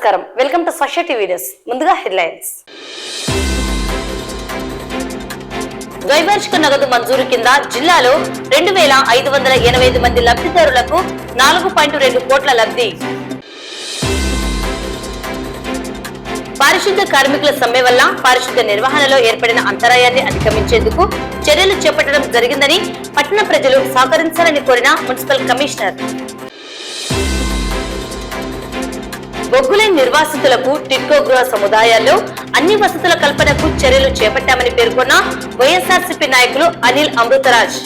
నమస్కారం, welcome to society videos. ముందుగా headlines. ద్వైవార్షిక నగదు మంజూరు కింద జిల్లాలో 2585 మంది లబ్ధిదారులకు 4.2 కోట్ల లబ్ధి. పారిశుద్ధ్య కార్మికుల సమ్మె వల్ల పారిశుద్ధ్య నిర్వహణలో ఏర్పడిన అంతరాయాన్ని అధిగమించేందుకు చర్యలు చేపట్టడం జరిగిందని పట్టణ ప్రజలు సహకరించాలని కోరిన మున్సిపల్ కమిషనర్. బొగ్గులేని నిర్వాసితులకు టిట్కో గృహ సముదాయాల్లో అన్ని వసతుల కల్పనకు చర్యలు చేపట్టామని పేర్కొన్న వైఎస్ఆర్సీపీ నాయకులు అనిల్ అమృతరాజ్.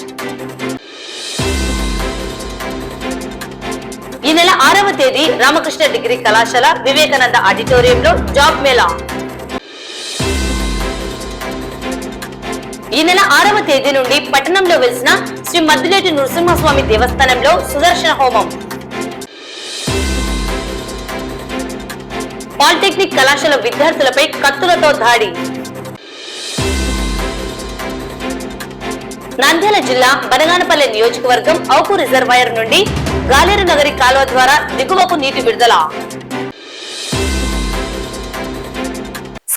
ఈ నెల 6వ తేదీ రామకృష్ణ డిగ్రీ కళాశాల వివేకానంద ఆడిటోరియంలో జాబ్ మేళా. ఈ నెల 6వ తేదీ నుండి పట్టణంలో వెలిసిన శ్రీ మద్దిలేటి నృసింహస్వామి దేవస్థానంలో సుదర్శన హోమం. పాలిటెక్నిక్ కళాశాల విద్యార్థులపై కత్తులతో దాడి. నంద్యాల జిల్లా బనగానపల్లె నియోజకవర్గం ఔకు రిజర్వాయర్ నుండి గాలేరు నగరి కాలువ ద్వారా దిగువకు నీటి విడుదల.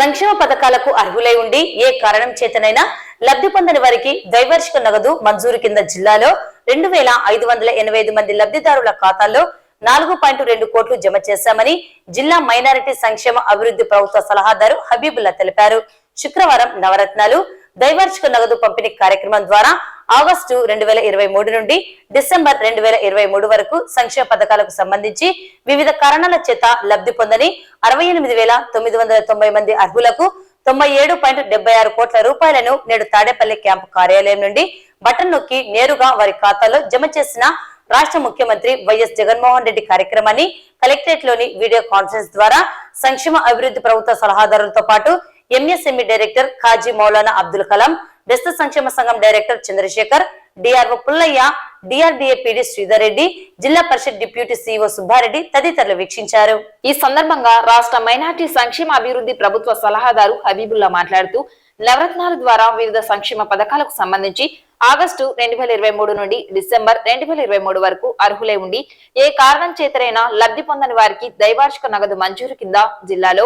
సంక్షేమ పథకాలకు అర్హులై ఉండి ఏ కారణం చేతనైనా లబ్ధి పొందని వారికి ద్వైవార్షిక నగదు మంజూరు కింద జిల్లాలో 2585 మంది లబ్ధిదారుల ఖాతాల్లో 4.2 కోట్లు జమ చేశామని జిల్లా మైనారిటీ సంక్షేమ అభివృద్ధి ప్రభుత్వ సలహాదారు హబీబుల్లా తెలిపారు. శుక్రవారం నవరత్నాలు ద్వైవార్షిక నగదు పంపిణీ కార్యక్రమం ద్వారా ఆగస్టు 2023 నుండి డిసెంబర్ 2023 వరకు సంక్షేమ పథకాలకు సంబంధించి వివిధ కారణాల చేత లబ్ధి పొందని 68,990 మంది అర్హులకు 97.76 కోట్ల రూపాయలను నేడు తాడేపల్లి క్యాంపు కార్యాలయం నుండి బటన్ నొక్కి నేరుగా వారి ఖాతాలో జమ చేసిన రాష్ట్ర ముఖ్యమంత్రి వైఎస్ జగన్మోహన్ రెడ్డి కార్యక్రమాన్ని కలెక్టరేట్ లోని వీడియో కాన్ఫరెన్స్ ద్వారా సంక్షేమ అభివృద్ధి ప్రభుత్వ సలహాదారులతో పాటు ఎంఎస్ఎంఈ డైరెక్టర్ కాజీ మౌలానా అబ్దుల్ కలాం, బెస్త సంక్షేమ సంఘం director Chandrasekhar, DRO Pullaiah, DRDA PD Sridhar Reddy, జిల్లా పరిషత్ డిప్యూటీ సీఈఓ సుబ్బారెడ్డి తదితరులు వీక్షించారు. ఈ సందర్భంగా రాష్ట్ర మైనార్టీ సంక్షేమ అభివృద్ధి ప్రభుత్వ సలహాదారు హబీబుల్లా మాట్లాడుతూ నవరత్నాల ద్వారా వివిధ సంక్షేమ పథకాలకు సంబంధించి ఆగస్టు 2023 నుండి డిసెంబర్ 2023 వరకు అర్హులై ఉండి ఏ కారణం చేతనైనా లబ్ధి పొందని వారికి ద్వైవార్షిక నగదు మంజూరు కింద జిల్లాలో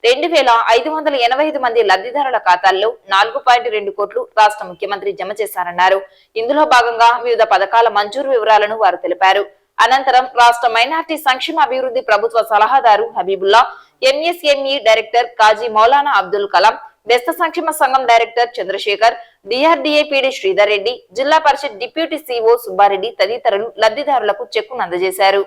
2585 మంది లబ్ధిదారుల ఖాతాల్లో 4.2 కోట్లు రాష్ట్ర ముఖ్యమంత్రి జమ చేశారన్నారు. ఇందులో భాగంగా వివిధ పథకాల మంజూరు వివరాలను వారు తెలిపారు. అనంతరం రాష్ట్ర మైనార్టీ సంక్షేమ అభివృద్ధి ప్రభుత్వ సలహాదారు హబీబుల్లా, ఎంఎస్ఎంఈ డైరెక్టర్ కాజీ మౌలానా అబ్దుల్ కలాం, బెస్త సంక్షేమ సంఘం director Chandrasekhar, DRDA PD Sridhar Reddy, జిల్లా పరిషత్ డిప్యూటీ సీఈఓ సుబ్బారెడ్డి తదితరులు లబ్ధిదారులకు చెక్కును అందజేశారు.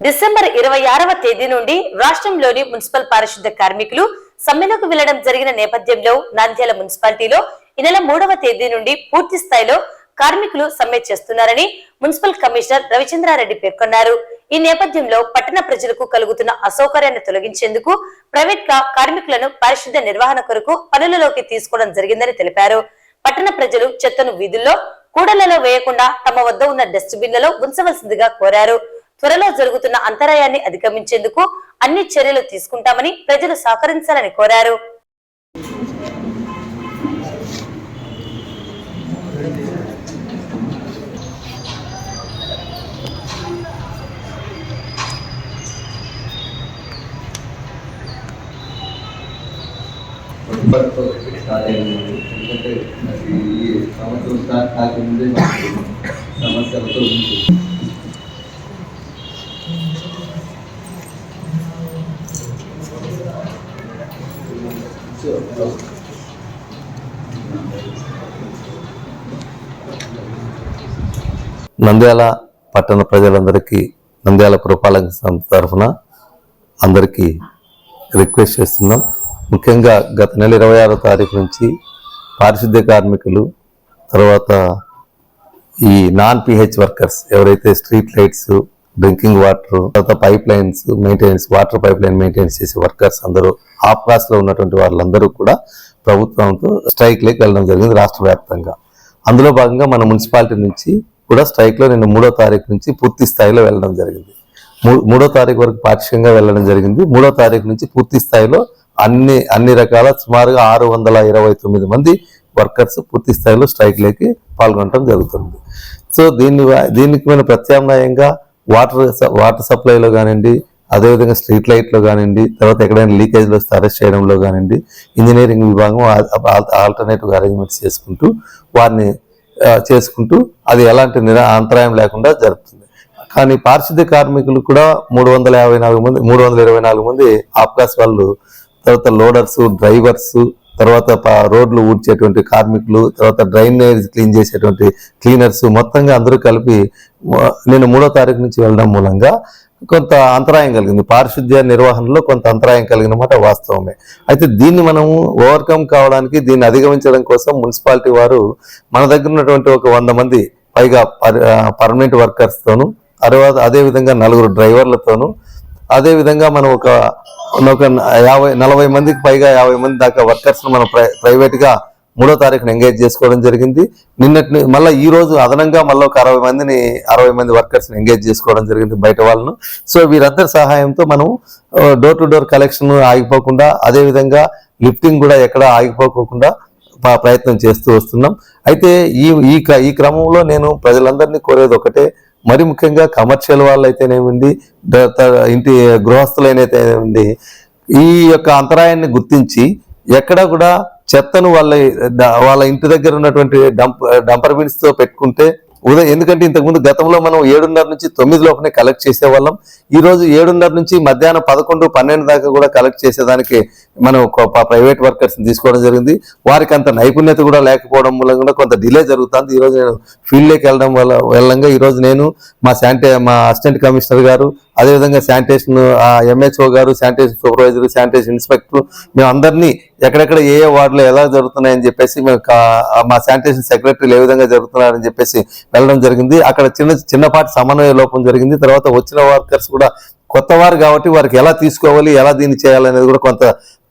డిసెంబర్ 26వ తేదీ నుండి రాష్ట్రంలోని మున్సిపల్ పారిశుద్ధ్య కార్మికులు సమ్మెలోకి వెళ్లడం జరిగిన నేపథ్యంలో నంద్యాల మున్సిపాలిటీలో ఈ నెల 3వ తేదీ నుండి పూర్తి స్థాయిలో కార్మికులు సమ్మె చేస్తున్నారని మున్సిపల్ కమిషనర్ రవిచంద్రారెడ్డి పేర్కొన్నారు. ఈ నేపథ్యంలో పట్టణ ప్రజలకు కలుగుతున్న అసౌకర్యాన్ని తొలగించేందుకు ప్రైవేట్ కార్మికులను పారిశుద్ధ్య నిర్వహణ కొరకు పనులలోకి తీసుకోవడం జరిగిందని తెలిపారు. పట్టణ ప్రజలు చెత్తను వీధుల్లో, కూడళ్లలో వేయకుండా తమ వద్ద ఉన్న డస్ట్ బిన్లలో ఉంచవలసిందిగా కోరారు. త్వరలో జరుగుతున్న అంతరాయాన్ని అధిగమించేందుకు అన్ని చర్యలు తీసుకుంటామని ప్రజలు సహకరించాలని కోరారు. స్టార్ట్ అయింది. ఎందుకంటే ఈ సంవత్సరం స్టార్ట్ కాకముందే సమస్యలతో ఉంది. నంద్యాల పట్టణ ప్రజలందరికీ నంద్యాల పురపాలక సంస్థ తరఫున అందరికీ రిక్వెస్ట్ చేస్తున్నాం. ముఖ్యంగా గత నెల 26వ తారీఖు నుంచి పారిశుద్ధ్య కార్మికులు, తర్వాత ఈ నాన్ పిహెచ్ వర్కర్స్ ఎవరైతే స్ట్రీట్ లైట్స్, డ్రింకింగ్ వాటర్, తర్వాత pipe lines maintenance, water pipe line maintenance చేసే వర్కర్స్ అందరూ ఆఫ్ క్లాస్లో ఉన్నటువంటి వాళ్ళందరూ కూడా ప్రభుత్వంతో స్ట్రైక్లోకి వెళ్ళడం జరిగింది రాష్ట్ర వ్యాప్తంగా. అందులో భాగంగా మన మున్సిపాలిటీ నుంచి కూడా స్ట్రైక్లో నిన్న 3వ తారీఖు నుంచి పూర్తి స్థాయిలో వెళ్ళడం జరిగింది. 3వ తారీఖు వరకు పాక్షికంగా వెళ్ళడం జరిగింది. 3వ తారీఖు నుంచి పూర్తి స్థాయిలో అన్ని రకాల సుమారుగా 629 మంది వర్కర్స్ పూర్తి స్థాయిలో స్ట్రైక్లోకి పాల్గొనడం జరుగుతుంది. సో దీనికి మన ప్రత్యామ్నాయంగా వాటర్ సప్లైలో కానివ్వండి, అదేవిధంగా స్ట్రీట్ లైట్లో కానివ్వండి, తర్వాత ఎక్కడైనా లీకేజ్లో వస్తే అరెస్ట్ చేయడంలో కానివ్వండి, ఇంజనీరింగ్ విభాగం ఆల్టర్నేటివ్ అరేంజ్మెంట్స్ చేసుకుంటూ అది ఎలాంటి అంతరాయం లేకుండా జరుగుతుంది. కానీ పారిశుద్ధ్య కార్మికులు కూడా 324 మంది ఆప్కాస్ వాళ్ళు, తర్వాత లోడర్స్, డ్రైవర్స్, తర్వాత రోడ్లు ఊడ్చేటువంటి కార్మికులు, తర్వాత డ్రైనేజ్ క్లీన్ చేసేటువంటి క్లీనర్స్, మొత్తంగా అందరూ కలిపి నేను 3వ తారీఖు నుంచి వెళ్ళడం మూలంగా కొంత అంతరాయం కలిగింది. పారిశుద్ధ్య నిర్వహణలో కొంత అంతరాయం కలిగిన మాట వాస్తవమే. అయితే దీన్ని మనము ఓవర్కమ్ కావడానికి, దీన్ని అధిగమించడం కోసం మున్సిపాలిటీ వారు మన దగ్గర ఉన్నటువంటి ఒక 100 మంది పైగా పర్మనెంట్ వర్కర్స్తోనూ, అదేవిధంగా 4 డ్రైవర్లతోనూ, అదేవిధంగా మనం ఒక 40 మందికి పైగా 50 మంది దాకా వర్కర్స్ను మనం ప్రైవేట్గా 3వ తారీఖున ఎంగేజ్ చేసుకోవడం జరిగింది. మళ్ళీ ఈ రోజు అదనంగా మళ్ళీ ఒక 60 మంది వర్కర్స్ని ఎంగేజ్ చేసుకోవడం జరిగింది, బయట వాళ్ళను. సో వీరందరి సహాయంతో మనం డోర్ టు డోర్ కలెక్షన్ ఆగిపోకుండా, అదేవిధంగా లిఫ్టింగ్ కూడా ఎక్కడ ఆగిపోకుండా ప్రయత్నం చేస్తూ వస్తున్నాం. అయితే ఈ క్రమంలో నేను ప్రజలందరినీ కోరేది ఒకటే, మరి ముఖ్యంగా కమర్షియల్ వాళ్ళు అయితేనేమిండి, ఇంటి గృహస్థులైనైతేనేమిండి, ఈ యొక్క అంతరాయాన్ని గుర్తించి ఎక్కడ కూడా చెత్తను వాళ్ళ ఇంటి దగ్గర ఉన్నటువంటి డంపర్ బిన్స్ తో పెట్టుకుంటే ఎందుకంటే ఇంతకుముందు గతంలో మనం 7:30 నుంచి 9 లోపలనే కలెక్ట్ చేసేవాళ్ళం. ఈ రోజు 7:30 నుంచి మధ్యాహ్నం 11, 12 దాకా కూడా కలెక్ట్ చేసేదానికి మనం ప్రైవేట్ వర్కర్స్ తీసుకోవడం జరిగింది. వారికి అంత నైపుణ్యత కూడా లేకపోవడం మూలంగా కొంత డిలే జరుగుతుంది. ఈరోజు నేను ఫీల్డ్లోకి వెళ్ళంగా ఈరోజు నేను మా అసిస్టెంట్ కమిషనర్ గారు, అదేవిధంగా శానిటేషన్ ఎంహెచ్ఓ గారు, శానిటేషన్ సూపర్వైజర్, శానిటేషన్ ఇన్స్పెక్టర్, మేము అందరినీ ఎక్కడెక్కడ ఏ వార్డులో ఎలా జరుగుతున్నాయని చెప్పేసి మేము మా శానిటేషన్ సెక్రటరీలు ఏ విధంగా జరుగుతున్నారని చెప్పేసి వెళ్ళడం జరిగింది. అక్కడ చిన్నపాటి సమన్వయ లోపం జరిగింది. తర్వాత వచ్చిన వర్కర్స్ కూడా కొత్త వారు కాబట్టి వారికి ఎలా తీసుకోవాలి, ఎలా దీన్ని చేయాలనేది కూడా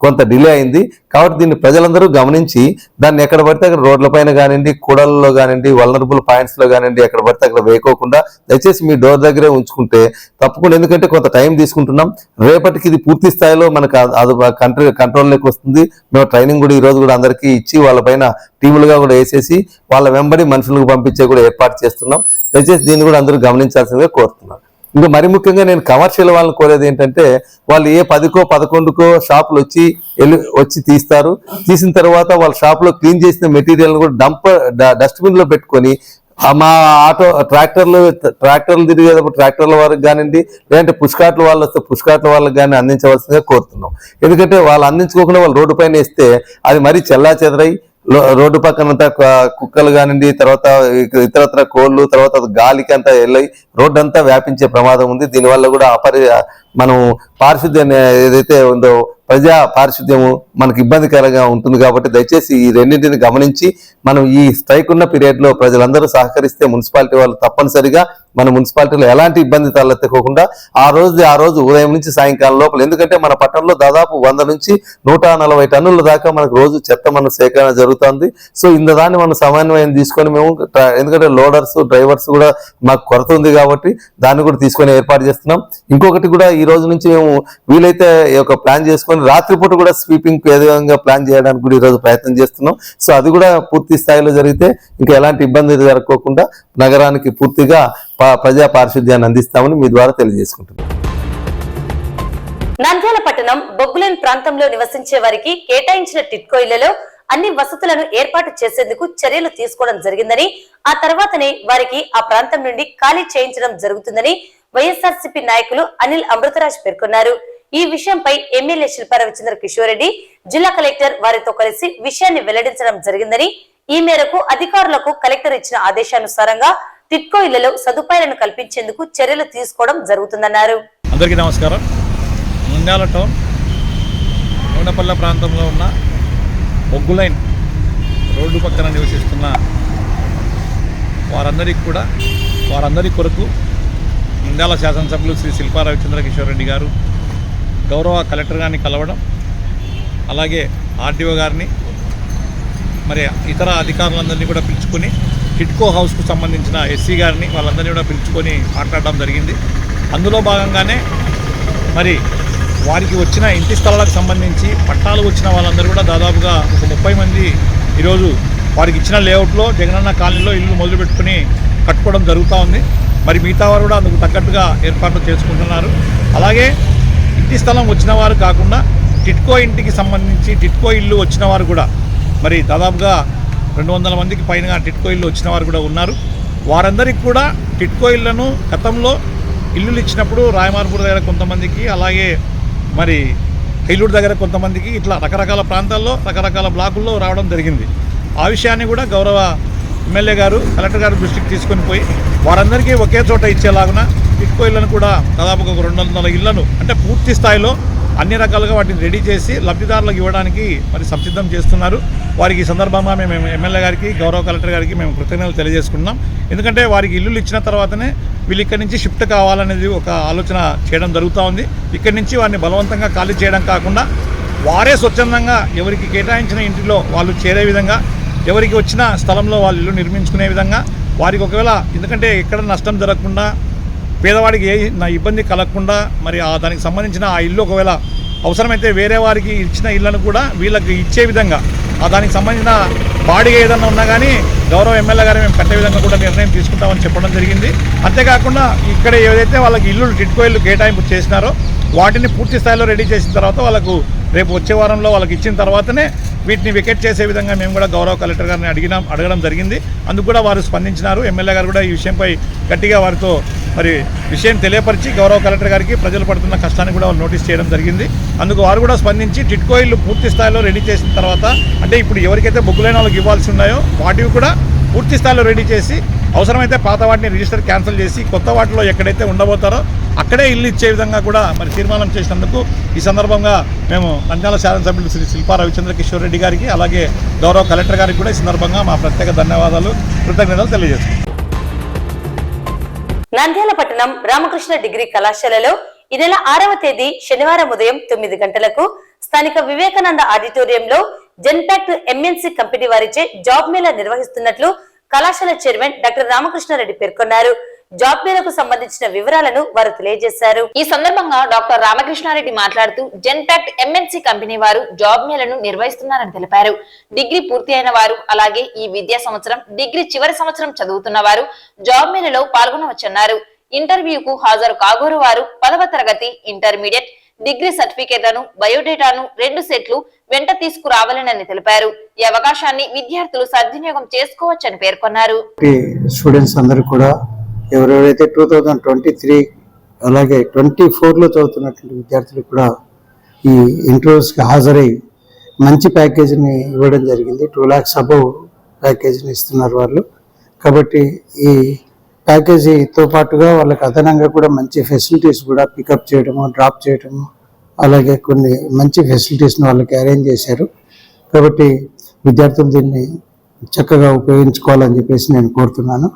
కొంత డిలే అయింది. కాబట్టి దీన్ని ప్రజలందరూ గమనించి దాన్ని ఎక్కడ పడితే అక్కడ రోడ్లపైన కానివ్వండి, కూడలలో కానివ్వండి, వల్నరబుల్ పాయింట్స్లో కానివ్వండి, ఎక్కడ పడితే అక్కడ వేయకోకుండా దయచేసి మీ డోర్ దగ్గరే ఉంచుకుంటే తప్పకుండా, ఎందుకంటే కొంత టైం తీసుకుంటున్నాం. రేపటికి ఇది పూర్తి స్థాయిలో మనకు అది కంట్రోల్లోకి వస్తుంది. మేము ట్రైనింగ్ కూడా ఈరోజు కూడా అందరికీ ఇచ్చి వాళ్ళపైన టీములుగా కూడా వేసేసి వాళ్ళ వెంబడి మనుషులకు పంపించే కూడా ఏర్పాటు చేస్తున్నాం. దయచేసి దీన్ని కూడా అందరూ గమనించాల్సిందిగా కోరుతున్నాం. ఇంకా మరి ముఖ్యంగా నేను కమర్షియల్ వాళ్ళని కోరేది ఏంటంటే, వాళ్ళు ఏ 10కో 11కో షాపులు వచ్చి తీస్తారు. తీసిన తర్వాత వాళ్ళ షాప్లో క్లీన్ చేసిన మెటీరియల్ని కూడా డస్ట్బిన్ లో పెట్టుకొని మా ట్రాక్టర్లు తిరిగేటప్పుడు ట్రాక్టర్ల వారికి కానివ్వండి, లేదంటే పుష్కాట్ల వాళ్ళు వస్తే పుష్కాట్ల వాళ్ళకి కానీ అందించవలసిందిగా కోరుతున్నాం. ఎందుకంటే వాళ్ళు అందించుకోకుండా వాళ్ళు రోడ్డు పైన వేస్తే అది మరీ చెల్లాచెదరై రోడ్డు పక్కనంతా కుక్కలు కానివ్వండి, తర్వాత ఇతరత్ర కోళ్ళు, తర్వాత గాలికి అంతా వెళ్ళి రోడ్డు అంతా వ్యాపించే ప్రమాదం ఉంది. దీనివల్ల కూడా మనం పారిశుద్ధ్యం ఏదైతే ఉందో ప్రజా పారిశుద్ధ్యము మనకు ఇబ్బందికరంగా ఉంటుంది. కాబట్టి దయచేసి ఈ రెండింటిని గమనించి మనం ఈ స్ట్రైక్ ఉన్న పీరియడ్ లో ప్రజలందరూ సహకరిస్తే మున్సిపాలిటీ వాళ్ళు తప్పనిసరిగా మన మున్సిపాలిటీలో ఎలాంటి ఇబ్బంది తలెత్తకోకుండా ఆ రోజు ఉదయం నుంచి సాయంకాలం లోపల, ఎందుకంటే మన పట్టణంలో దాదాపు 100 నుంచి 140 టన్నుల దాకా మనకు రోజు చెత్త మన సేకరణ జరుగుతుంది. సో దాన్ని మనం సమన్వయం తీసుకొని మేము, ఎందుకంటే లోడర్స్, డ్రైవర్స్ కూడా మాకు కొరత ఉంది కాబట్టి దాన్ని కూడా తీసుకొని ఏర్పాటు చేస్తున్నాం. ఇంకొకటి కూడా ఈ రోజు నుంచి మేము వీలైతే ఒక ప్లాన్ చేసుకొని రాత్రిపూట కూడా స్వీపింగ్ ఏ విధంగా ప్లాన్ చేయడానికి కూడా ఈరోజు ప్రయత్నం చేస్తున్నాం. సో అది కూడా పూర్తి స్థాయిలో జరిగితే ఇంకా ఎలాంటి ఇబ్బంది జరగకోకుండా నగరానికి పూర్తిగా ప్రజా పారిశుద్ధ్యాన్ని అందిస్తామని మీ ద్వారా తెలియజేసుకుంటున్నాం. నంద్యాల పట్టణం బొగ్గులేని ప్రాంతంలో నివసించే వారికి కేటాయించిన టిట్కో ఇళ్లలో అన్ని వసతులను ఏర్పాటు చేసేందుకు చర్యలు తీసుకోవడం జరిగిందని, ఆ తర్వాతనే వారికి ఆ ప్రాంతం నుండి ఖాళీ చేయించడం జరుగుతుందని వైఎస్ఆర్సీపీ నాయకులు అనిల్ అమృతరాజ్ పేర్కొన్నారు. ఈ విషయంపై ఎమ్మెల్యే శిల్పా రవిచంద్ర కిషోర్ రెడ్డి జిల్లా కలెక్టర్ వారితో కలిసి విషయాన్ని వెల్లడించడం జరిగిందని, ఈ మేరకు అధికారులకు కలెక్టర్ ఇచ్చిన ఆదేశానుసారంగా టిట్కో ఇళ్లలో సదుపాయాలను కల్పించేందుకు చర్యలు తీసుకోవడం జరుగుతుందన్నారు. అందరికీ నమస్కారం. నంద్యాల టౌన్ నూనెపల్లె ప్రాంతంలో ఉన్న బొగ్గు లైన్ రోడ్డు పక్కన నివసిస్తున్న వారందరి కొరకు నంద్యాల శాసనసభ్యులు శ్రీ శిల్పా రవిచంద్ర కిషోర్ రెడ్డి గారు గౌరవ కలెక్టర్ గారిని కలవడం, అలాగే ఆర్డీఓ గారిని, మరి ఇతర అధికారులందరినీ కూడా పిలుచుకొని టిట్కో హౌస్కు సంబంధించిన ఎస్సీ గారిని వాళ్ళందరినీ కూడా పిలుచుకొని మాట్లాడడం జరిగింది. అందులో భాగంగానే మరి వారికి వచ్చిన ఇంటి స్థలాలకు సంబంధించి పట్టాలు వచ్చిన వాళ్ళందరూ కూడా దాదాపుగా ఒక 30 మంది ఈరోజు వారికి ఇచ్చిన లేఅవుట్లో జగనన్న కాలనీలో ఇల్లు మొదలుపెట్టుకుని కట్టుకోవడం జరుగుతూ ఉంది. మరి మిగతా వారు కూడా అందుకు తగ్గట్టుగా ఏర్పాట్లు చేసుకుంటున్నారు. అలాగే ఇంటి స్థలం వచ్చిన వారు కాకుండా టిట్కో ఇంటికి సంబంధించి టిట్కో ఇల్లు వచ్చిన వారు కూడా మరి దాదాపుగా 200 మందికి పైన టిట్కో ఇల్లు వచ్చిన వారు కూడా ఉన్నారు. వారందరికీ కూడా టిట్కో ఇళ్లను గతంలో ఇల్లులు ఇచ్చినప్పుడు రాయమార్పూర్ దగ్గర కొంతమందికి, అలాగే మరి హైలూరు దగ్గర కొంతమందికి, ఇట్లా రకరకాల ప్రాంతాల్లో రకరకాల బ్లాకుల్లో రావడం జరిగింది. ఆ విషయాన్ని కూడా గౌరవ ఎమ్మెల్యే గారు కలెక్టర్ గారు దృష్టికి తీసుకొని పోయి వారందరికీ ఒకే చోట ఇచ్చేలాగున టిట్కో ఇళ్లను కూడా దాదాపుగా 200 ఇళ్లను అంటే పూర్తి స్థాయిలో అన్ని రకాలుగా వాటిని రెడీ చేసి లబ్ధిదారులకు ఇవ్వడానికి మరి సంసిద్ధం చేస్తున్నారు. వారికి ఈ సందర్భంగా మేము ఎమ్మెల్యే గారికి గౌరవ కలెక్టర్ గారికి మేము కృతజ్ఞతలు తెలియజేసుకుంటున్నాం. ఎందుకంటే వారికి ఇల్లులు ఇచ్చిన తర్వాతనే వీళ్ళు ఇక్కడి నుంచి షిఫ్ట్ కావాలనేది ఒక ఆలోచన చేయడం జరుగుతూ ఉంది. ఇక్కడి నుంచి వారిని బలవంతంగా ఖాళీ చేయడం కాకుండా వారే స్వచ్ఛందంగా ఎవరికి కేటాయించిన ఇంటిలో వాళ్ళు చేరే విధంగా, ఎవరికి వచ్చిన స్థలంలో వాళ్ళు ఇల్లు నిర్మించుకునే విధంగా వారికి ఒకవేళ, ఎందుకంటే ఎక్కడ నష్టం జరగకుండా పేదవాడికి ఇబ్బంది కలగకుండా మరి దానికి సంబంధించిన ఆ ఇల్లు ఒకవేళ అవసరమైతే వేరే వారికి ఇచ్చిన ఇళ్లను కూడా వీళ్ళకి ఇచ్చే విధంగా దానికి సంబంధించిన బాడీగా ఏదన్నా ఉన్నా కానీ గౌరవ ఎమ్మెల్యే గారు మేము కట్టే విధంగా కూడా నిర్ణయం తీసుకుంటామని చెప్పడం జరిగింది. అంతేకాకుండా ఇక్కడ ఏదైతే వాళ్ళకి ఇల్లు టిట్కో ఇల్లు కేటాయింపు చేసినారో వాటిని పూర్తి స్థాయిలో రెడీ చేసిన తర్వాత వాళ్ళకు రేపు వచ్చే వారంలో వాళ్ళకి ఇచ్చిన తర్వాతనే వీటిని వికెట్ చేసే విధంగా మేము కూడా గౌరవ కలెక్టర్ గారిని అడగడం జరిగింది. అందుకు కూడా వారు స్పందించినారు. ఎమ్మెల్యే గారు కూడా ఈ విషయంపై గట్టిగా వారితో మరి విషయం తెలియపరిచి గౌరవ కలెక్టర్ గారికి ప్రజలు పడుతున్న కష్టాన్ని కూడా వాళ్ళు నోటీస్ చేయడం జరిగింది. అందుకు వారు కూడా స్పందించి టిట్కో ఇల్లు పూర్తి స్థాయిలో రెడీ చేసిన తర్వాత, అంటే ఇప్పుడు ఎవరికైతే బొగ్గులైన వాళ్ళకి ఇవ్వాల్సి ఉన్నాయో వాటివి కూడా పూర్తి స్థాయిలో రెడీ చేసి అవసరమైతే పాత వాటిని రిజిస్టర్ క్యాన్సిల్ చేసి కొత్త వాటిలో ఎక్కడైతే ఉండబోతారో అక్కడే ఇల్లు ఇచ్చే విధంగా కూడా మరి తీర్మానం చేసినందుకు ఈ సందర్భంగా మేము నంద్యాల శాసనసభ్యులు శ్రీ శిల్పా రవిచంద్ర కిషోర్ రెడ్డి గారికి, అలాగే గౌరవ కలెక్టర్ గారికి కూడా ఈ సందర్భంగా మా ప్రత్యేక ధన్యవాదాలు, కృతజ్ఞతలు తెలియజేస్తున్నాం. నంద్యాల పట్టణం రామకృష్ణ డిగ్రీ కళాశాలలో ఈ నెల 6వ తేదీ శనివారం ఉదయం 9 గంటలకు స్థానిక వివేకానంద ఆడిటోరియంలో జెన్పాక్ట్ ఎంఎన్సీ కంపెనీ వారిచే జాబ్ మేళా నిర్వహిస్తున్నట్లు కళాశాల చైర్మన్ డాక్టర్ రామకృష్ణారెడ్డి పేర్కొన్నారు. జాబ్ మేళకు సంబంధించిన వివరాలను వారు తెలియజేశారు. ఈ సందర్భంగా డాక్టర్ రామకృష్ణారెడ్డి మాట్లాడుతూ జెన్పాక్ట్ ఎంఎన్సీ కంపెనీ వారు జాబ్ మేళను నిర్వహిస్తున్నారని తెలిపారు. డిగ్రీ పూర్తి అయిన వారు, అలాగే ఈ విద్యా సంవత్సరం డిగ్రీ చివరి సంవత్సరం చదువుతున్న వారు జాబ్ మేళలో పాల్గొనవచ్చన్నారు. ఇంటర్వ్యూకు హాజరు కాగోరు వారు 10వ తరగతి, ఇంటర్మీడియట్, డిగ్రీ సర్టిఫికేట్లను, బయోడేటాను 2 సెట్లు వెంట తీసుకురావాలని తెలిపారు. ఈ అవకాశాన్ని విద్యార్థులు సద్వినియోగం చేసుకోవచ్చని పేర్కొన్నారు. స్టూడెంట్స్ అందరూ కూడా ఎవరెవరైతే 2023 అలాగే 24లో చదువుతున్నటువంటి విద్యార్థులు కూడా ఈ ఇంటర్వ్యూస్కి హాజరై మంచి ప్యాకేజీని ఇవ్వడం జరిగింది. 2 lakhs అబవ్ ప్యాకేజీని ఇస్తున్నారు వాళ్ళు. కాబట్టి ఈ ప్యాకేజీతో పాటుగా వాళ్ళకి అదనంగా కూడా మంచి ఫెసిలిటీస్ కూడా పికప్ చేయడము, డ్రాప్ చేయడము, అలాగే కొన్ని మంచి ఫెసిలిటీస్ని వాళ్ళకి అరేంజ్ చేశారు. కాబట్టి విద్యార్థులు దీన్ని చక్కగా ఉపయోగించుకోవాలని చెప్పేసి నేను కోరుతున్నాను.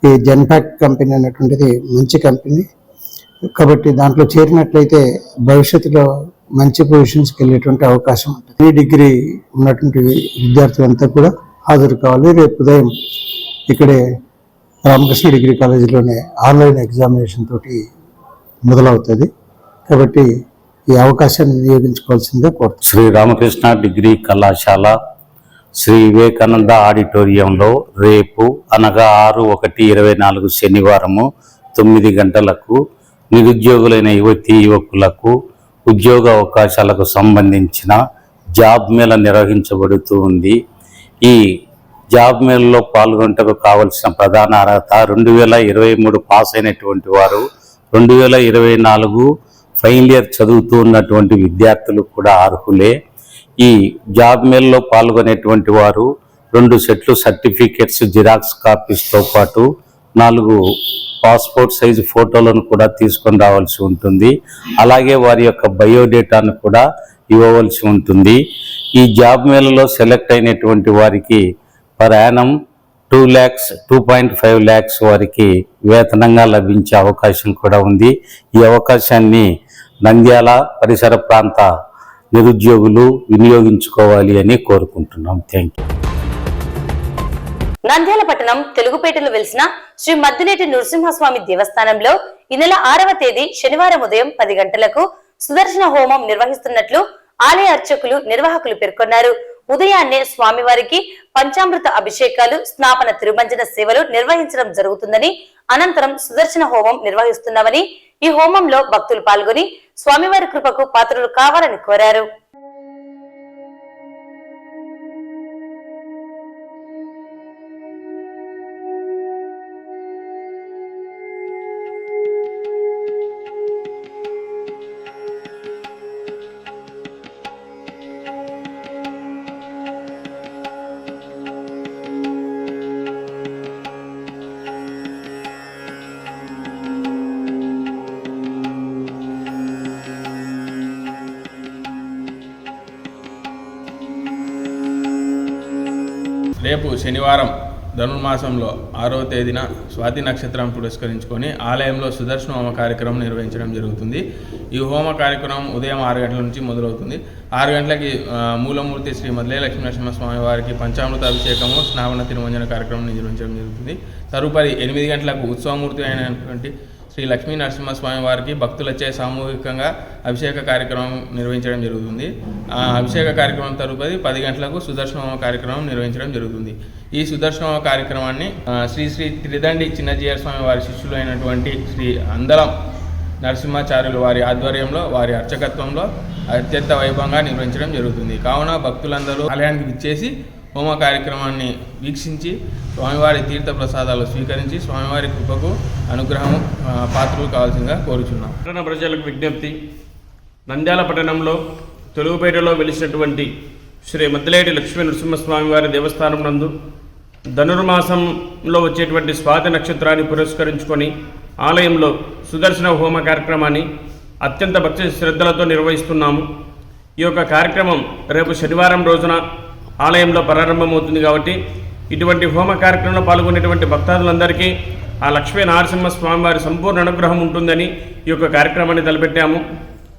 ఈ జెన్పాక్ట్ కంపెనీ అనేటువంటిది మంచి కంపెనీ కాబట్టి దాంట్లో చేరినట్లయితే భవిష్యత్తులో మంచి పొజిషన్స్కి వెళ్ళేటువంటి అవకాశం ఉంటుంది. ఈ డిగ్రీ ఉన్నటువంటి విద్యార్థులంతా కూడా హాజరు కావాలి. రేపు ఉదయం ఇక్కడే రామకృష్ణ డిగ్రీ కాలేజీలోనే ఆన్లైన్ ఎగ్జామినేషన్ తోటి మొదలవుతుంది. కాబట్టి ఈ అవకాశాన్ని వినియోగించుకోవాల్సిందిగా కోరుతున్నాను. శ్రీ రామకృష్ణ డిగ్రీ కళాశాల శ్రీ వివేకానంద ఆడిటోరియంలో రేపు అనగా 6/1/24 శనివారము 9 గంటలకు నిరుద్యోగులైన యువతీ యువకులకు ఉద్యోగ అవకాశాలకు సంబంధించిన జాబ్ మేళ నిర్వహించబడుతూ ఉంది. ఈ జాబ్ మేళలో పాల్గొనటకు కావలసిన ప్రధాన అర్హత 2023 పాస్ అయినటువంటి వారు, 2024 ఫైనల్ ఇయర్ చదువుతూ ఉన్నటువంటి విద్యార్థులు కూడా అర్హులే. ఈ జాబ్ మేళలో పాల్గొనేటువంటి వారు 2 సెట్లు సర్టిఫికెట్స్ జిరాక్స్ కాపీస్తో పాటు 4 పాస్పోర్ట్ సైజు ఫోటోలను కూడా తీసుకొని రావాల్సి ఉంటుంది. అలాగే వారి యొక్క బయోడేటాను కూడా ఇవ్వవలసి ఉంటుంది. ఈ జాబ్ మేళలో సెలెక్ట్ అయినటువంటి వారికి పర్ యానం 2.5 lakhs వారికి వేతనంగా లభించే అవకాశం కూడా ఉంది. ఈ అవకాశాన్ని నంద్యాల పరిసర ప్రాంత నిరుద్యోగులు వినియోగించుకోవాలి అని కోరుకుంటున్నాం. Thank you. నంద్యాల పట్టణం తెలుగుపేటలో వెలిసిన శ్రీ మద్దిలేటి నృసింహస్వామి దేవస్థానంలో ఈ నెల 6వ తేదీ శనివారం ఉదయం 10 గంటలకు సుదర్శన హోమం నిర్వహిస్తున్నట్లు ఆలయ అర్చకులు నిర్వాహకులు పేర్కొన్నారు. ఉదయాన్నే స్వామివారికి పంచామృత అభిషేకాలు, స్నాపన తిరుమంజన సేవలు నిర్వహించడం జరుగుతుందని, అనంతరం సుదర్శన హోమం నిర్వహిస్తున్నామని, ఈ హోమంలో భక్తులు పాల్గొని స్వామివారి కృపకు పాత్రలు కావాలని కోరారు. రేపు శనివారం ధనుర్మాసంలో 6వ తేదీన స్వాతి నక్షత్రం పురస్కరించుకొని ఆలయంలో సుదర్శన హోమ కార్యక్రమం నిర్వహించడం జరుగుతుంది. ఈ హోమ కార్యక్రమం ఉదయం 6 గంటల నుంచి మొదలవుతుంది. 6 గంటలకి మూలమూర్తి శ్రీ మద్దిలే లక్ష్మీనరసింహస్వామి వారికి పంచామృత అభిషేకము, స్నాపన తిరుమంజన కార్యక్రమం నిర్వహించడం జరుగుతుంది. తదుపరి 8 గంటలకు ఉత్సవమూర్తి అయినటువంటి శ్రీ లక్ష్మీ నరసింహస్వామి వారికి భక్తులచే సామూహికంగా అభిషేక కార్యక్రమం నిర్వహించడం జరుగుతుంది. ఆ అభిషేక కార్యక్రమం తదుపరి 10 గంటలకు సుదర్శన హోమ కార్యక్రమం నిర్వహించడం జరుగుతుంది. ఈ సుదర్శన హోమ కార్యక్రమాన్ని శ్రీ శ్రీ త్రిదండి చిన్నజీయర్ స్వామి వారి శిష్యులు అయినటువంటి శ్రీ అందలం నరసింహాచార్యులు వారి ఆధ్వర్యంలో, వారి అర్చకత్వంలో అత్యంత వైభవంగా నిర్వహించడం జరుగుతుంది. కావున భక్తులందరూ ఆలయానికి విచ్చేసి హోమ కార్యక్రమాన్ని వీక్షించి స్వామివారి తీర్థ ప్రసాదాలు స్వీకరించి స్వామివారి కృపకు అనుగ్రహం పాత్రలు కావాల్సిందిగా కోరుచున్నాం. పట్టణ ప్రజలకు విజ్ఞప్తి. నంద్యాల పట్టణంలో తెలుగుపేటలో వెలిసినటువంటి శ్రీ మద్దిలేటి లక్ష్మీ నరసింహస్వామి వారి దేవస్థానం నందు ధనుర్మాసంలో వచ్చేటువంటి స్వాతి నక్షత్రాన్ని పురస్కరించుకొని ఆలయంలో సుదర్శన హోమ కార్యక్రమాన్ని అత్యంత భక్తి శ్రద్ధలతో నిర్వహిస్తున్నాము. ఈ యొక్క కార్యక్రమం రేపు శనివారం రోజున ఆలయంలో ప్రారంభమవుతుంది. కాబట్టి ఇటువంటి హోమ కార్యక్రమంలో పాల్గొనేటువంటి భక్తాదులందరికీ ఆ లక్ష్మీ నరసింహస్వామి వారి సంపూర్ణ అనుగ్రహం ఉంటుందని ఈ యొక్క కార్యక్రమాన్ని తలపెట్టాము.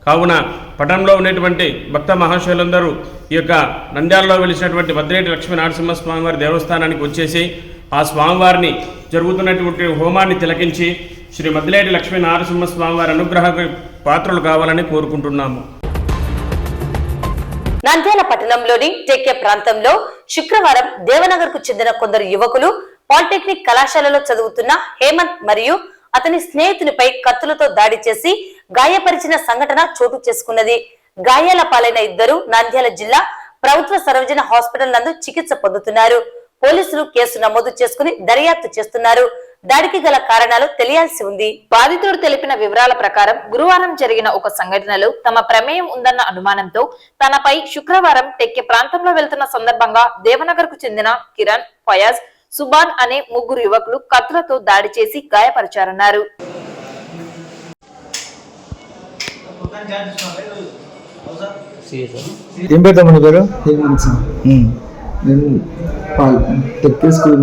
కావున పట్టణంలో ఉండేటువంటి భక్త మహాశయులందరూ ఈ యొక్క నంద్యాలలో వెలిసినటువంటి మద్దిలేటి లక్ష్మీ నరసింహస్వామి వారి దేవస్థానానికి వచ్చేసి ఆ స్వామివారిని జరుగుతున్నటువంటి హోమాన్ని తిలకించి శ్రీ మద్దిలేటి లక్ష్మీ నరసింహస్వామి వారి అనుగ్రహ పాత్రలు కావాలని కోరుకుంటున్నాము. నంద్యాల పట్టణంలోని టెక్కే ప్రాంతంలో శుక్రవారం దేవనగర్ కు చెందిన కొందరు యువకులు పాలిటెక్నిక్ కళాశాలలో చదువుతున్న హేమంత్ మరియు అతని స్నేహితునిపై కత్తులతో దాడి చేసి గాయపరిచిన సంఘటన చోటు చేసుకున్నది. గాయాల పాలైన ఇద్దరు నంద్యాల జిల్లా ప్రభుత్వ సర్వజన హాస్పిటల్ నందు చికిత్స పొందుతున్నారు. పోలీసులు కేసు నమోదు చేసుకుని దర్యాప్తు చేస్తున్నారు. దాడికి గల కారణాలు తెలియాల్సి ఉంది. బాధితుడు తెలిపిన వివరాల ప్రకారం గురువారం జరిగిన ఒక సంఘటనలో తమ ప్రమేయం ఉందన్న అనుమానంతో తనపై శుక్రవారం టెక్కే ప్రాంతంలో వెళ్తున్న సందర్భంగా దేవనగర్ కు చెందిన కిరణ్, ఫయాజ్, సుబాన్ అనే 3 యువకులు కత్తులతో దాడి చేసి గాయపరిచారన్నారు. ఏం పెడతామని పేరు నేను టెక్ స్కూల్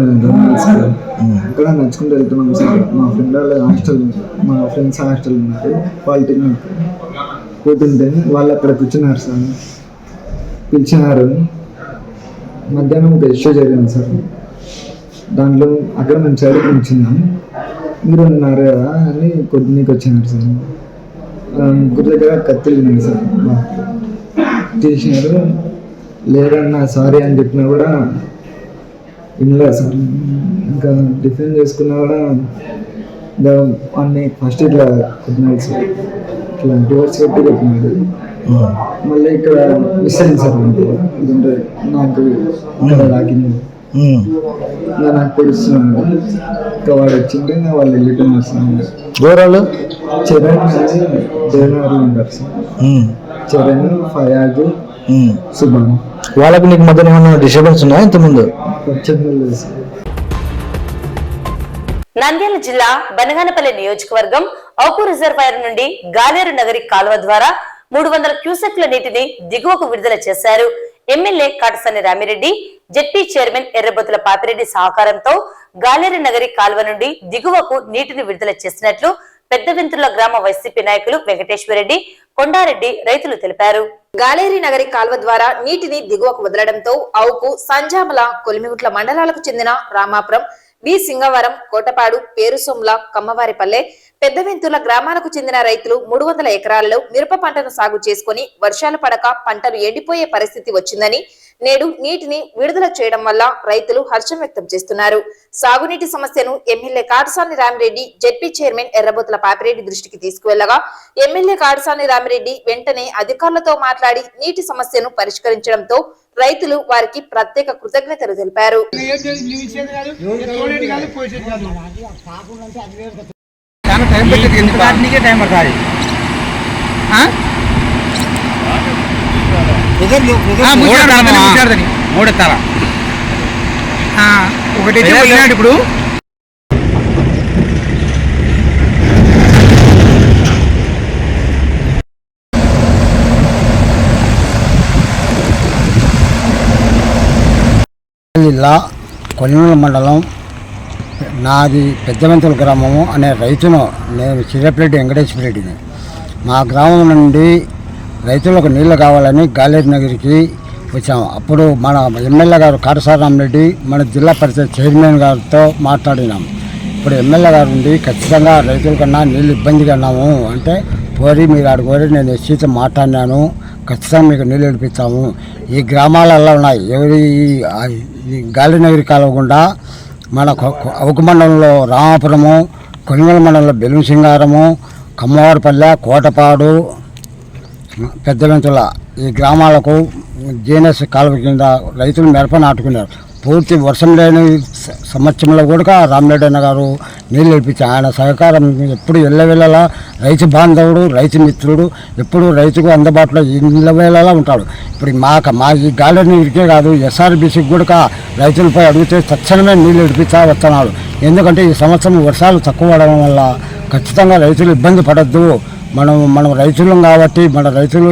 అక్కడ నడుచుకుంటూ వెళ్తున్నాం సార్. మా ఫ్రెండ్ వాళ్ళ హాస్టల్, మా ఫ్రెండ్స్ హాస్టల్ ఉన్నట్టు పాలిటెక్నిక్ పోతుంటే వాళ్ళు అక్కడ కూర్చున్నారు సార్. పిలిచినారు. మధ్యాహ్నం ఒక ఇష్యూ జరిగింది సార్. దాంట్లో అక్కడ మేము సైడ్కి నిల్చున్నాం. మీరు ఉన్నారు కదా అని కొద్దికి వచ్చినారు సార్. ముగ్గురు దగ్గర కత్తులు ఉన్నాయి సార్. చేసినారు. లేదన్నా సారీ అని చెప్పినా కూడా వినలేదు సార్. ఇంకా డిఫెండ్ చేసుకున్నా కూడా అన్ని ఫస్ట్ ఇట్లా కొట్టినారు సార్. ఇట్లా డివర్స్ పెట్టి కొట్టినాడు. మళ్ళీ ఇక్కడ మిస్సైన్ సార్ అంటే నాకు ఇక్కడ తాకింది. నాకు పొడుస్తున్నాను. ఇంకా వాడు వచ్చింటే వాళ్ళు వెళ్ళటం వస్తున్నాను. దూరాలు చరణ్ అని దేవనగర్లో ఉంటారు సార్. చరణ్, ఫయాజ్, సుభాన్. వాళ్ళకి నీకు మధ్యన ఏమైనా డిస్టర్బెన్స్ ఉన్నాయా ఇంతకుముందు? వచ్చిందో లేదు సార్. నంద్యాల జిల్లా బనగానపల్లి నియోజకవర్గం ఔకు రిజర్వాయర్ నుండి గాలేరు నగరి కాలువ ద్వారా 300 క్యూసెక్ల నీటిని దిగువకు విడుదల చేశారు. MLA Katasani Ramireddy, ZP chairman Errabothula Papireddy సహకారంతో గాలేరు నగరి కాలువ నుండి దిగువకు నీటిని విడుదల చేసినట్లు పెద్దవింతుల గ్రామ వైసీపీ నాయకులు వెంకటేశ్వరరెడ్డి, కొండారెడ్డి రైతులు తెలిపారు. గాలేరి నగరి కాల్వ ద్వారా నీటిని దిగువకు వదలడంతో ఔకు, సంజామల, కొలిమిగుట్ల మండలాలకు చెందిన రామాపురం, బి సింగవరం, కోటపాడు, పేరుసొమ్ల, కమ్మవారిపల్లె, పెద్దవింతుల గ్రామాలకు చెందిన రైతులు 300 ఎకరాలలో మిరప పంటను సాగు చేసుకుని వర్షాలు పడక పంటలు ఎండిపోయే పరిస్థితి వచ్చిందని, నేడు నీటిని విడుదల చేయడం వల్ల రైతులు హర్షం వ్యక్తం చేస్తున్నారు. సాగునీటి సమస్యను MLA Katasani Ramireddy, ZP chairman Errabothula Papireddy దృష్టికి తీసుకువెళ్లగా ఎమ్మెల్యే కాటసాని రామిరెడ్డి వెంటనే అధికారులతో మాట్లాడి నీటి సమస్యను పరిష్కరించడంతో రైతులు వారికి ప్రత్యేక కృతజ్ఞతలు తెలిపారు. ఇప్పుడు జిల్లా కొలిమల మండలం, నాది పెద్దవంతుల గ్రామము అనే రైతును నేను చిరపరెడ్డి వెంకటేశ్వర రెడ్డిని. మా గ్రామం నుండి రైతులకు నీళ్లు కావాలని గాలేరు నగరికి వచ్చాము. అప్పుడు మన ఎమ్మెల్యే గారు కాటసాని రామిరెడ్డి, మన జిల్లా పరిషత్ చైర్మన్ గారితో మాట్లాడినాము. ఇప్పుడు ఎమ్మెల్యే గారు ఉండి ఖచ్చితంగా రైతుల కన్నా నీళ్ళు ఇబ్బందిగా ఉన్నాము అంటే పోరి మీరు ఆడుకోరి నేను ఎస్సీతో మాట్లాడినాను, ఖచ్చితంగా మీకు నీళ్ళు ఇడిపిస్తాము. ఈ గ్రామాలలో ఉన్నాయి ఎవరి ఈ గాలేరు నగరి కాలవకుండా మన ఔకు మండలంలో రామాపురము, కొలిమల మండలంలో బెలూన్ సింగారము, కమ్మవారిపల్లె, కోటపాడు, పెద్దవింతుల ఈ గ్రామాలకు జీఎన్ఎస్ కాలువ కింద రైతులు మిరప నాటుకున్నారు. పూర్తి వర్షం లేని సంవత్సరంలో కూడా రామిరెడ్డి అన్న గారు నీళ్ళు ఇప్పించారు. ఆయన సహకారం ఎప్పుడు ఎల్లవేళలా రైతు బాంధవుడు, రైతు మిత్రుడు, ఎప్పుడు రైతుకు అందుబాటులో ఎల్లవేళలా ఉంటాడు. ఇప్పుడు మా ఈ గాలేరు నీరుకే కాదు, ఎస్ఆర్బీసీకి కూడా రైతులపై అడిగితే తక్షణమే నీళ్ళు ఇప్పించా వస్తున్నాడు. ఎందుకంటే ఈ సంవత్సరం వర్షాలు తక్కువ అవడం వల్ల ఖచ్చితంగా రైతులు ఇబ్బంది పడద్దు. మనం రైతులం కాబట్టి మన రైతులు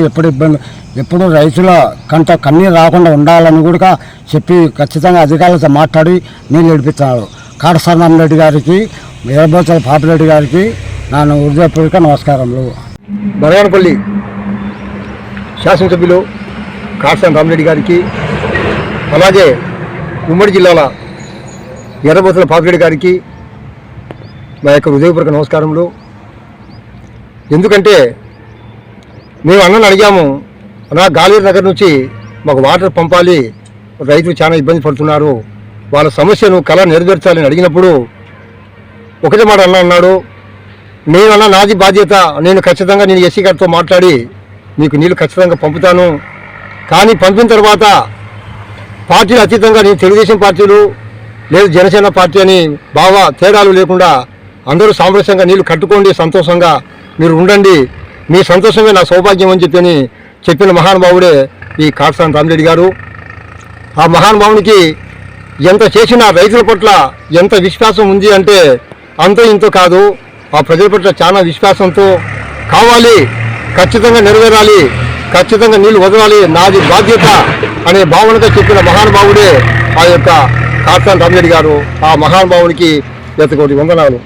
ఎప్పుడు రైతుల కంట కన్నీరు రాకుండా ఉండాలని కూడా చెప్పి ఖచ్చితంగా అధికారులతో మాట్లాడి నీళ్ళు ఇడిపిస్తున్నారు. కాటసాని రామిరెడ్డి గారికి, ఎర్రబొతుల పాపిరెడ్డి గారికి నా హృదయపూర్వక నమస్కారములు. బనగానపల్లి శాసనసభ్యులు కాటసాని రామిరెడ్డి గారికి, అలాగే ఉమ్మడి జిల్లాల ఎర్రబొతుల పాపిరెడ్డి గారికి నా యొక్క హృదయపూర్వక నమస్కారములు. ఎందుకంటే మేము అన్నను అడిగాము, అన్నా గాలేరు నగర్ నుంచి మాకు వాటర్ పంపాలి, రైతులు చాలా ఇబ్బంది పడుతున్నారు, వాళ్ళ సమస్యను కళ నెరవేర్చాలని అడిగినప్పుడు ఒకటే మాట అన్నాడు, నేనన్నా నాది బాధ్యత, నేను ఖచ్చితంగా నేను ఎస్సీ గారితో మాట్లాడి మీకు నీళ్ళు ఖచ్చితంగా పంపుతాను. కానీ పంపిన తర్వాత పార్టీలు అతీతంగా నేను తెలుగుదేశం పార్టీలు లేదు జనసేన పార్టీ అని బాగా తేడాలు లేకుండా అందరూ సామరస్యంగా నీళ్లు కట్టుకోండి, సంతోషంగా మీరు ఉండండి, మీ సంతోషమే నా సౌభాగ్యం అని చెప్పిన మహానుభావుడే ఈ కాటసాని రామిరెడ్డి గారు. ఆ మహానుభావునికి ఎంత చేసినా రైతుల పట్ల ఎంత విశ్వాసం ఉంది అంటే అంత ఇంతో కాదు, ఆ ప్రజల పట్ల చాలా విశ్వాసంతో కావాలి, ఖచ్చితంగా నెరవేరాలి, ఖచ్చితంగా నీళ్లు వదలాలి, నాది బాధ్యత అనే భావనతో చెప్పిన మహానుభావుడే ఆ యొక్క కాటసాని రామిరెడ్డి గారు. ఆ మహానుభావునికి కోటి వందనాలు.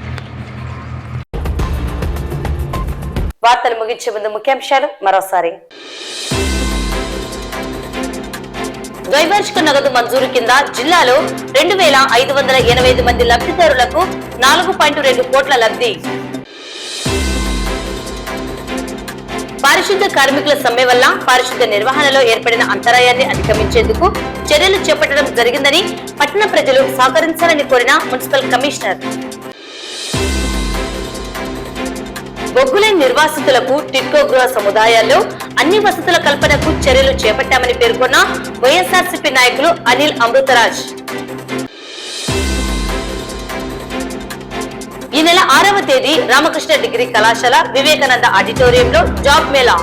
వార్తలు ముగించే ముందు ముఖ్యాంశాలు మరోసారి. ద్వైవార్షిక నగదు మంజూరు కింద జిల్లాలో 2585 మంది లబ్ధిదారులకు 4.2 కోట్ల లబ్ధి. పారిశుద్ధ్య కార్మికుల సమ్మె వల్ల పారిశుద్ధ్య నిర్వహణలో ఏర్పడిన అంతరాయాన్ని అధిగమించేందుకు చర్యలు చేపట్టడం జరిగిందని పట్టణ ప్రజలు సహకరించాలని కోరిన మున్సిపల్ కమిషనర్. బొగ్గులైన నిర్వాసితులకు టిట్కో గృహ సముదాయాల్లో అన్ని వసతుల కల్పనకు చర్యలు చేపట్టామని పేర్కొన్న వైఎస్ఆర్సీపీ నాయకులు అనిల్ అమృతరాజ్. ఈ నెల 6వ తేదీ రామకృష్ణ డిగ్రీ కళాశాల వివేకానంద ఆడిటోరియంలో జాబ్ మేళా.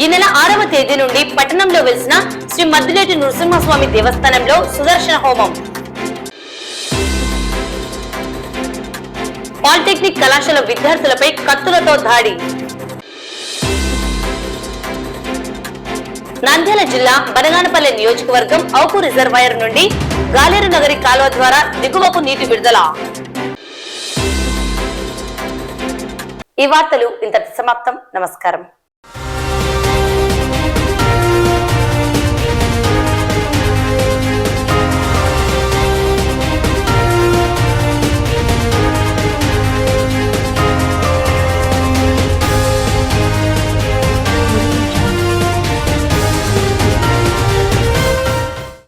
ఈ నెల 6వ తేదీ నుండి పట్టణంలో వెలిసిన శ్రీ మద్దిలేటి నృసింహస్వామి దేవస్థానంలో సుదర్శన హోమం. పాలిటెక్నిక్ కళాశాల విద్యార్థులపై కత్తులతో దాడి. నంద్యాల జిల్లా బనగానపల్లె నియోజకవర్గం ఔకు రిజర్వాయర్ నుండి గాలేరు నగరి కాలువ ద్వారా దిగువకు నీటి విడుదల. ఈ వార్తలు ఇంతటి సమాప్తం. నమస్కారం.